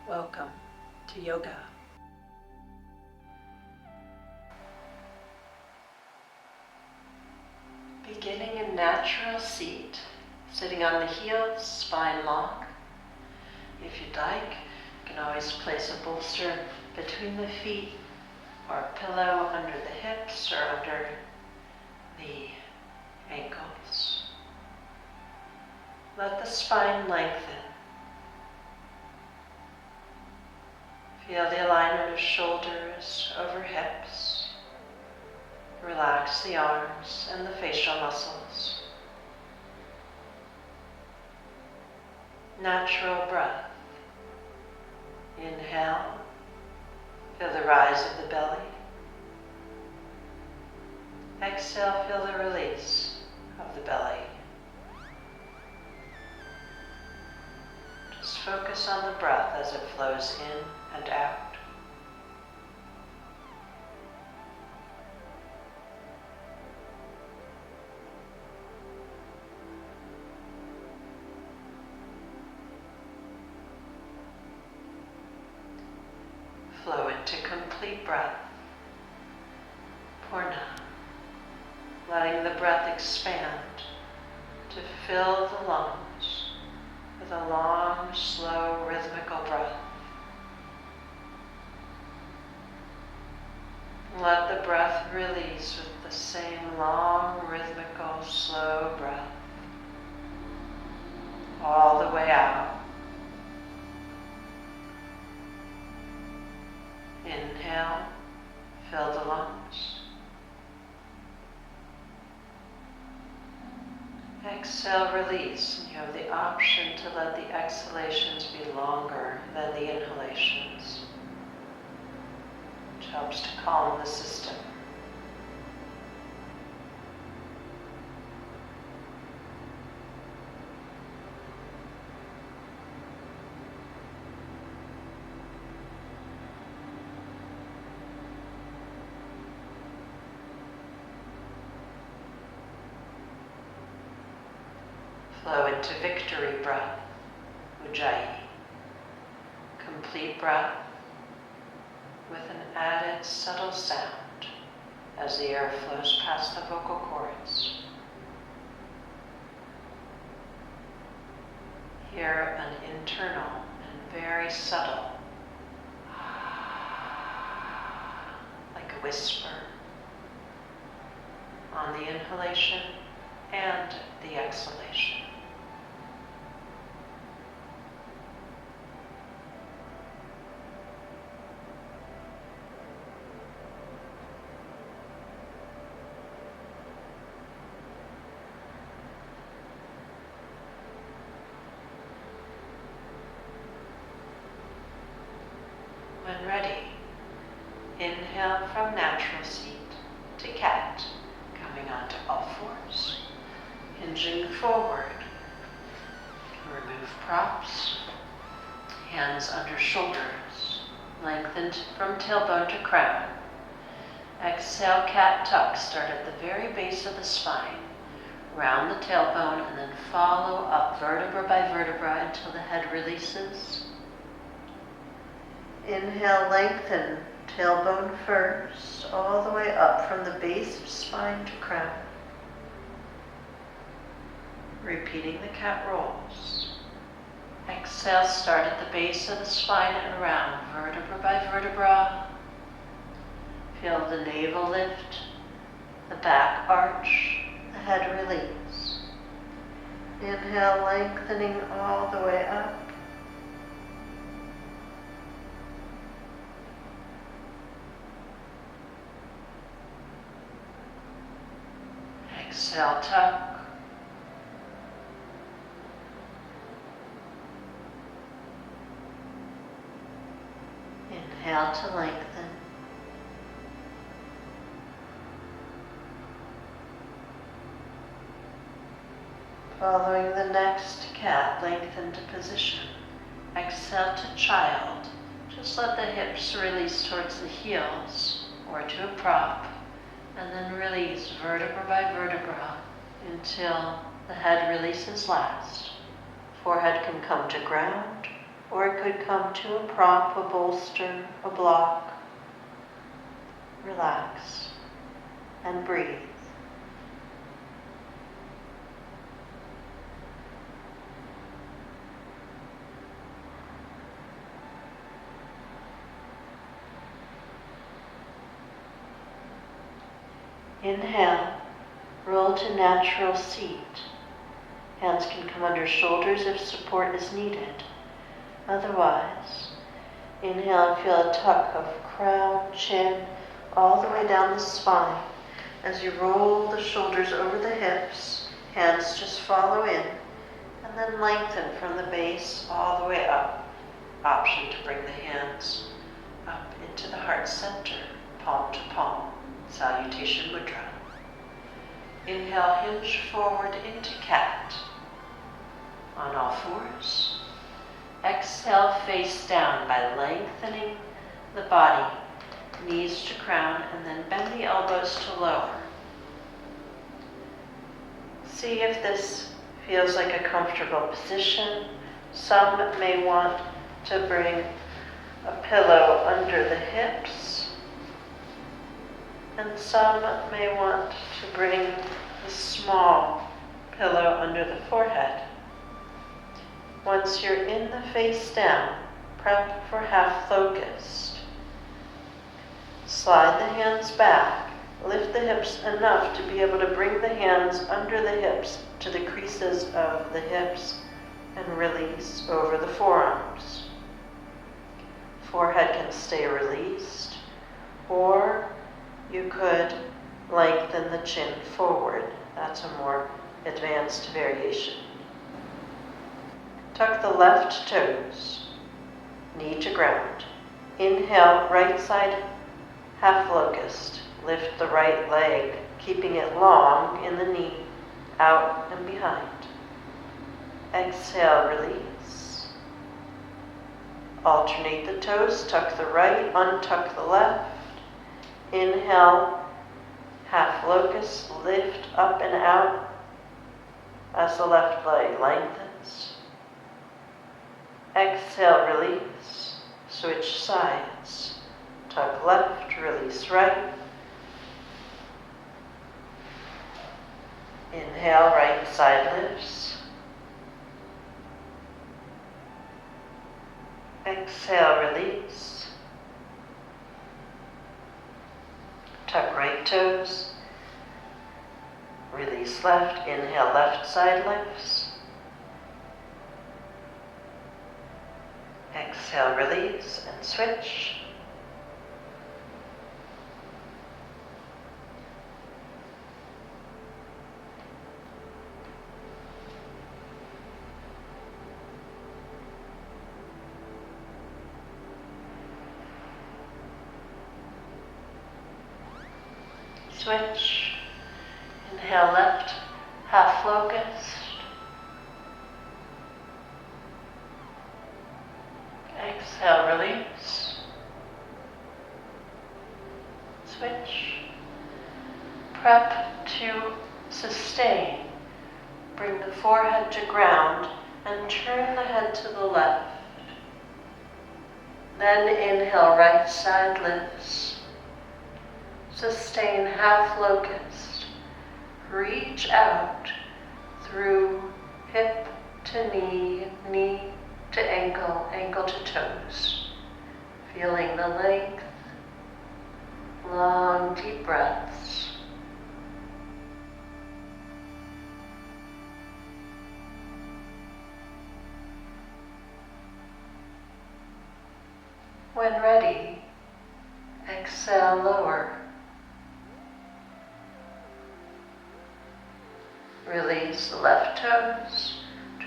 Welcome to yoga. Beginning in natural seat, sitting on the heels, spine long. If you'd like, you can always place a bolster between the feet or a pillow under the hips or under the ankles. Let the spine lengthen. Feel the alignment of shoulders over hips. Relax the arms and the facial muscles. Natural breath. Inhale. Feel the rise of the belly. Exhale, feel the release of the belly. Just focus on the breath as it flows in and out. Flow into complete breath. Purna. Letting the breath expand to fill the lungs with a long, slow, rhythmical breath. Let the breath release with the same long, rhythmical, slow breath all the way out. Inhale, fill the lungs. Exhale, release, and you have the option to let the exhalations be longer than the inhalations, which helps to calm the system. Flow into victory breath, Ujjayi. Complete breath with an added subtle sound as the air flows past the vocal cords. Hear an internal and very subtle, like a whisper, on the inhalation and the exhalation. When ready, inhale from natural seat to cat, coming onto all fours, hinging forward. Remove props, hands under shoulders, lengthened from tailbone to crown. Exhale, cat tuck, start at the very base of the spine, round the tailbone, and then follow up vertebra by vertebra until the head releases. Inhale, lengthen, tailbone first, all the way up from the base of spine to crown. Repeating the cat rolls. Exhale, start at the base of the spine and round, vertebra by vertebra. Feel the navel lift, the back arch, the head release. Inhale, lengthening all the way up. Exhale, tuck. Inhale to lengthen. Following the next cat, lengthen to position. Exhale to child. Just let the hips release towards the heels or to a prop, and then release vertebra by vertebra until the head releases last. Forehead can come to ground, or it could come to a prop, a bolster, a block. Relax and breathe. Inhale, roll to natural seat. Hands can come under shoulders if support is needed. Otherwise, inhale and feel a tuck of crown, chin, all the way down the spine. As you roll the shoulders over the hips, hands just follow in, and then lengthen from the base all the way up. Option to bring the hands up into the heart center, palm to palm, salutation mudra. Inhale, hinge forward into cat. On all fours. Exhale, face down by lengthening the body, knees to crown, and then bend the elbows to lower. See if this feels like a comfortable position. Some may want to bring a pillow under the hips, and some may want to bring a small pillow under the forehead. Once you're in the face down, prep for half locust. Slide the hands back, lift the hips enough to be able to bring the hands under the hips to the creases of the hips and release over the forearms. Forehead can stay released, or you could lengthen the chin forward. That's a more advanced variation. Tuck the left toes, knee to ground. Inhale, right side half locust. Lift the right leg, keeping it long in the knee, out and behind. Exhale, release. Alternate the toes, tuck the right, untuck the left. Inhale, half locust, lift up and out as the left leg lengthens. Exhale, release. Switch sides. Tuck left, release right. Inhale, right side lifts. Exhale, release. Tuck right toes. Release left. Inhale, left side lifts. Exhale, release, and switch. Switch. Inhale, left, half locust. Exhale, release. Switch. Prep to sustain. Bring the forehead to ground and turn the head to the left. Then inhale, right side lifts. Sustain half locust. Reach out through hip to knee, knee to ankle, ankle to toes. Feeling the length. Long, deep breaths. When ready, exhale, lower. Release the left toes.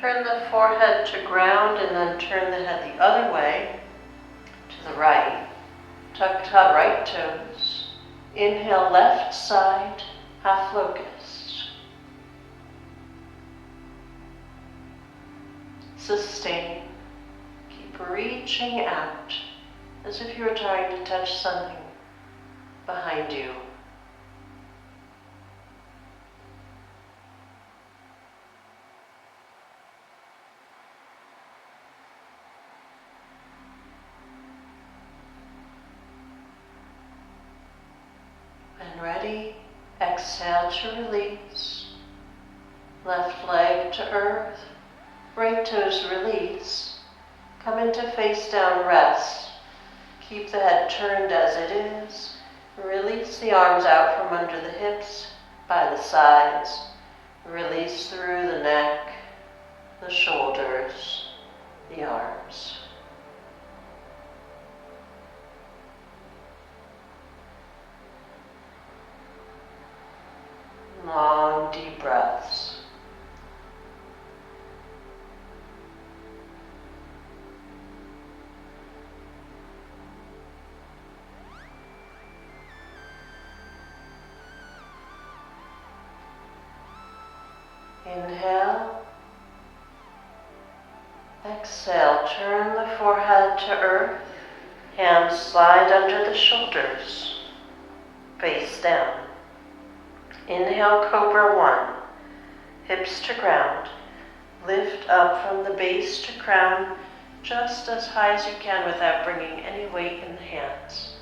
Turn the forehead to ground and then turn the head the other way to the right. Tuck right toes. Inhale, left side, half locust. Sustain. Keep reaching out as if you were trying to touch something behind you. to release. Left leg to earth. Right toes release. Come into face down rest. Keep the head turned as it is. Release the arms out from under the hips, by the sides. Release through the neck, the shoulders, the arms. Long, deep breaths. Inhale. Exhale, turn the forehead to earth. Hands slide under the shoulders. Face down. Inhale, Cobra 1. Hips to ground. Lift up from the base to crown just as high as you can without bringing any weight in the hands.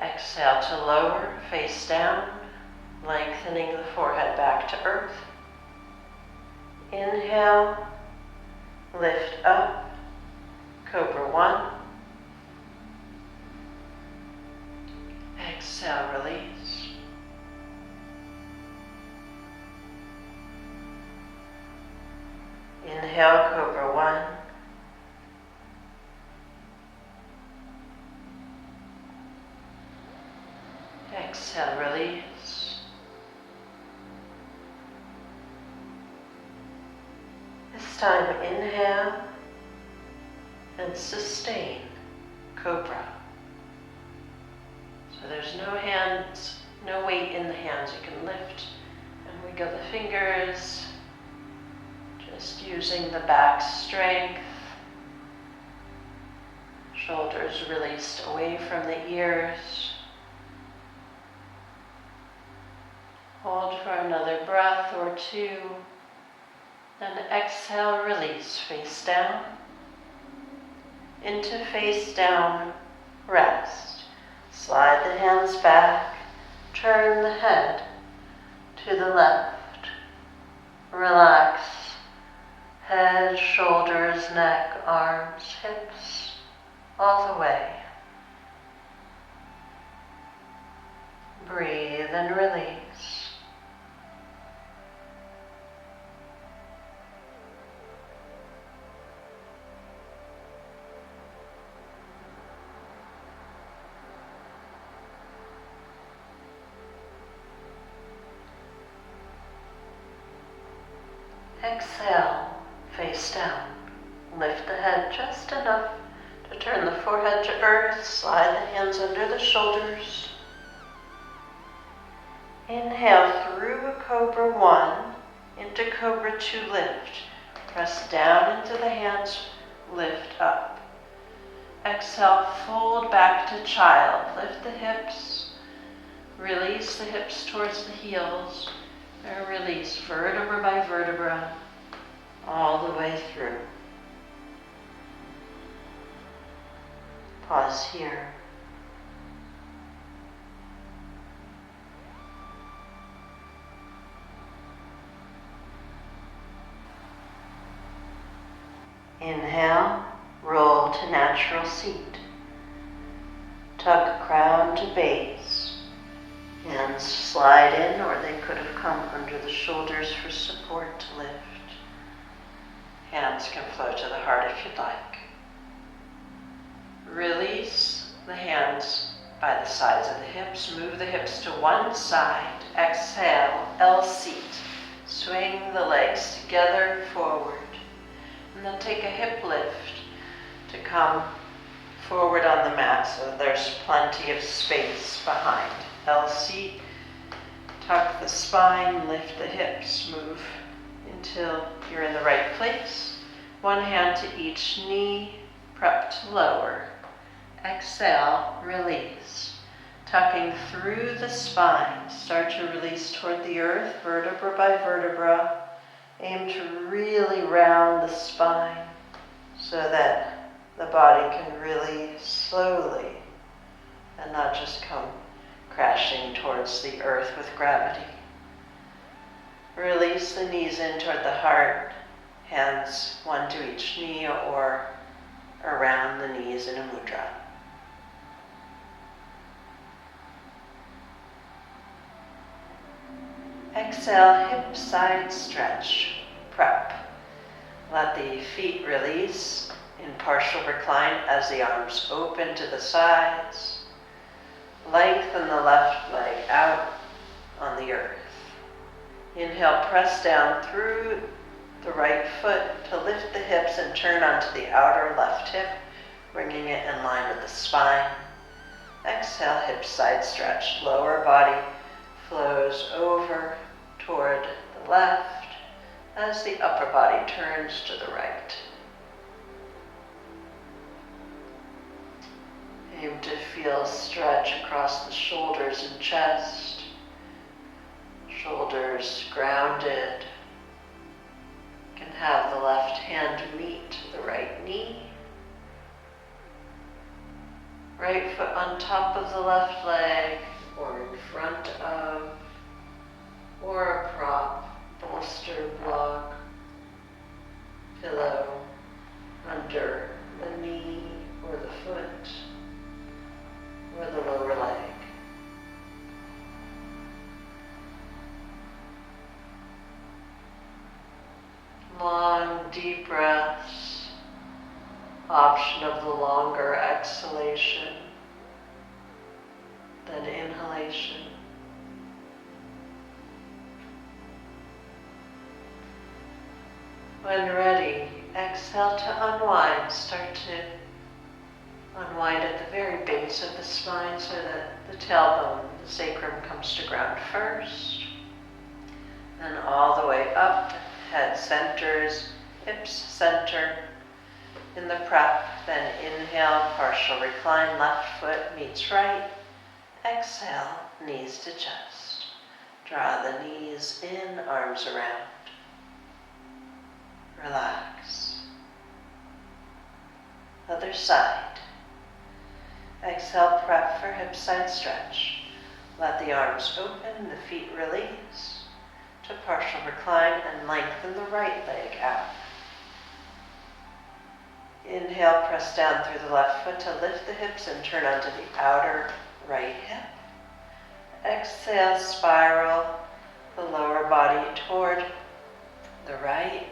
Exhale to lower, face down, lengthening the forehead back to earth. Inhale, lift up, Cobra 1. Exhale, release. Inhale, Cobra 1. Exhale, release. This time, inhale and sustain, Cobra. So there's no hands, no weight in the hands. You can lift and wiggle the fingers, just using the back strength. Shoulders released away from the ears. Hold for another breath or two. Then exhale, release, face down. Into face down, rest. Slide the hands back. Turn the head to the left. Relax. Head, shoulders, neck, arms, hips, all the way. Breathe and release. Exhale, face down. Lift the head just enough to turn the forehead to earth. Slide the hands under the shoulders. Inhale through a Cobra 1 into Cobra 2 lift. Press down into the hands, lift up. Exhale, fold back to child. Lift the hips. Release the hips towards the heels. And release vertebra by vertebra all the way through. Pause here. Inhale, roll to natural seat. Tuck crown to base. Hands slide in, or they could have come under the shoulders for support to lift. Hands can flow to the heart if you'd like. Release the hands by the sides of the hips. Move the hips to one side. Exhale, L seat. Swing the legs together forward. And then take a hip lift to come forward on the mat so there's plenty of space behind. L seat, tuck the spine, lift the hips, move until you're in the right place. One hand to each knee, prep to lower. Exhale, release. Tucking through the spine, start to release toward the earth, vertebra by vertebra. Aim to really round the spine so that the body can really slowly and not just come crashing towards the earth with gravity. Release the knees in toward the heart, hands one to each knee or around the knees in a mudra. Exhale, hip side stretch, prep. Let the feet release in partial recline as the arms open to the sides. Lengthen the left leg out on the earth. Inhale, press down through the right foot to lift the hips and turn onto the outer left hip, bringing it in line with the spine. Exhale, hip side stretch. Lower body flows over toward the left as the upper body turns to the right. Aim to feel stretch across the shoulders and chest. Shoulders grounded. You can have the left hand meet the right knee. Right foot on top of the left leg or in front of, or a prop, bolster, block, pillow under the knee or the foot or the lower leg. Long, deep breaths, option of the longer exhalation than inhalation. When ready, exhale to unwind. Start to unwind at the very base of the spine so that the tailbone, the sacrum, comes to ground first. Then all the way up, head centers, hips center in the prep. Then inhale, partial recline, left foot meets right. Exhale, knees to chest. Draw the knees in, arms around. Relax. Other side. Exhale, prep for hip side stretch. Let the arms open, the feet release to partial recline and lengthen the right leg out. Inhale, press down through the left foot to lift the hips and turn onto the outer right hip. Exhale, spiral the lower body toward the right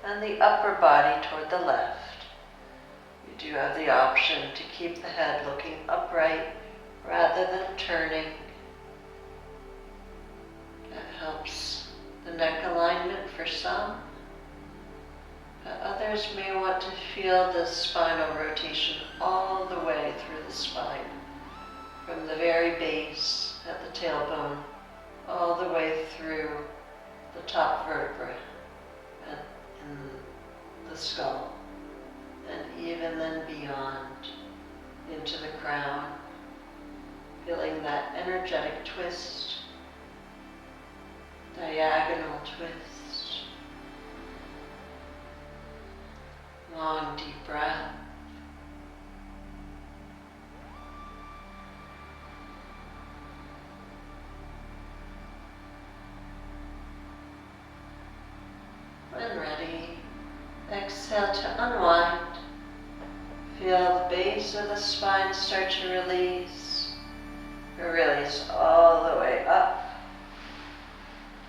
and the upper body toward the left. You do have the option to keep the head looking upright rather than turning. That helps the neck alignment for some. But others may want to feel the spinal rotation all the way through the spine, from the very base at the tailbone, all the way through the top vertebra and in the skull, and even then beyond into the crown, feeling that energetic twist, diagonal twist. Long, deep breath. When ready, exhale to unwind. Feel the base of the spine start to release. Release all the way up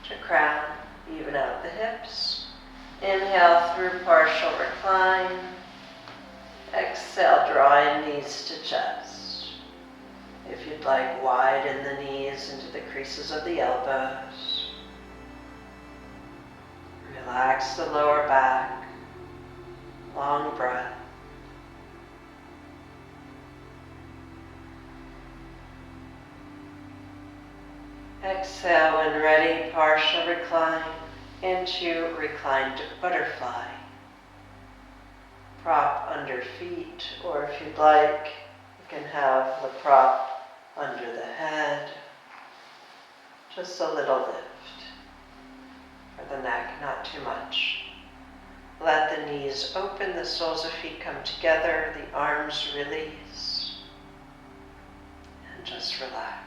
to crown. Even out the hips. Inhale through partial recline. Exhale, drawing knees to chest. If you'd like, widen the knees into the creases of the elbows. Relax the lower back. Long breath. Exhale when ready, partial recline into reclined butterfly. Prop under feet, or if you'd like, you can have the prop under the head. Just a little lift for the neck, not too much. Let the knees open, the soles of feet come together, the arms release, and just relax.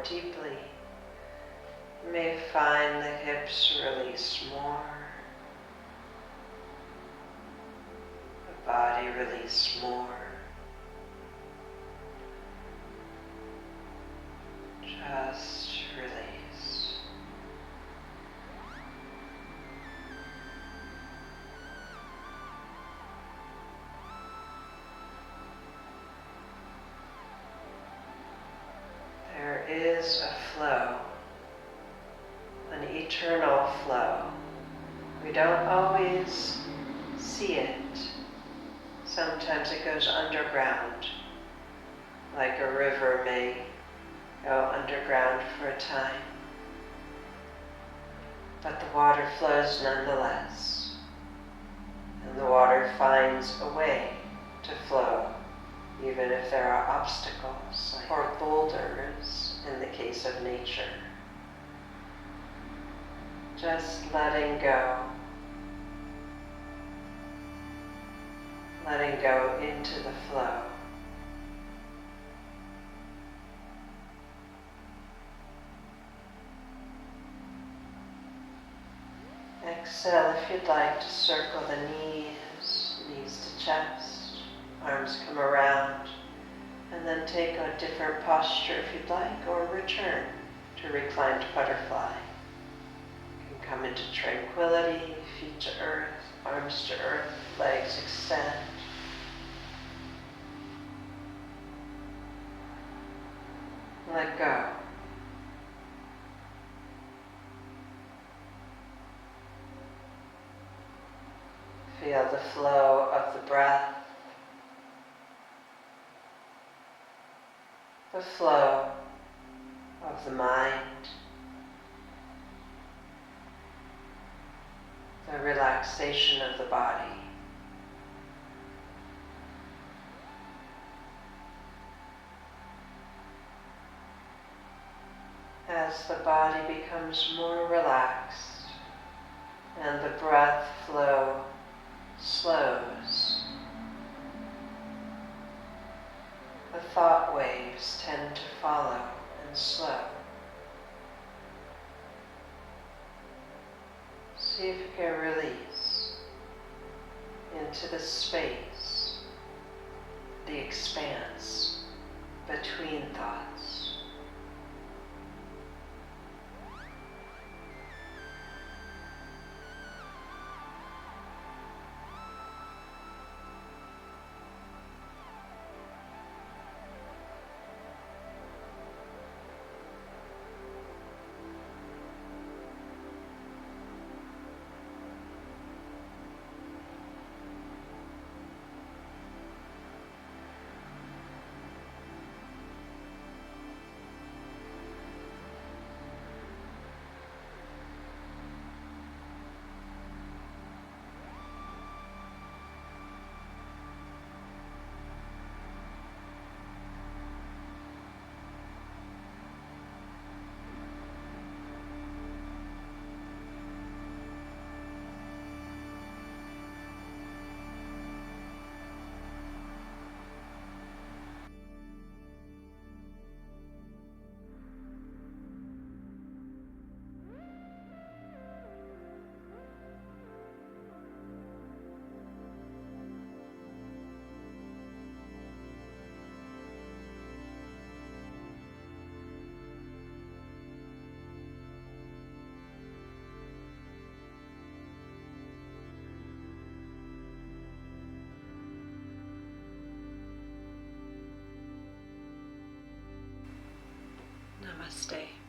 deeply. You may find the hips release more, the body release more. Just release. There is a flow, an eternal flow. We don't always see it. Sometimes it goes underground, like a river may go underground for a time. But the water flows nonetheless, and the water finds a way to flow, even if there are obstacles or boulders in the case of nature. Just letting go into the flow. Exhale if you'd like to circle the knees to chest, arms come around, and then take a different posture if you'd like, or return to reclined butterfly. You can come into tranquility, feet to earth, arms to earth, legs extend. Let go. Feel the flow of the breath, the flow of the mind, the relaxation of the body. As the body becomes more relaxed and the breath flow slows, the thought waves tend to follow and slow. See if you can release into the space, the expanse between thoughts. Namaste.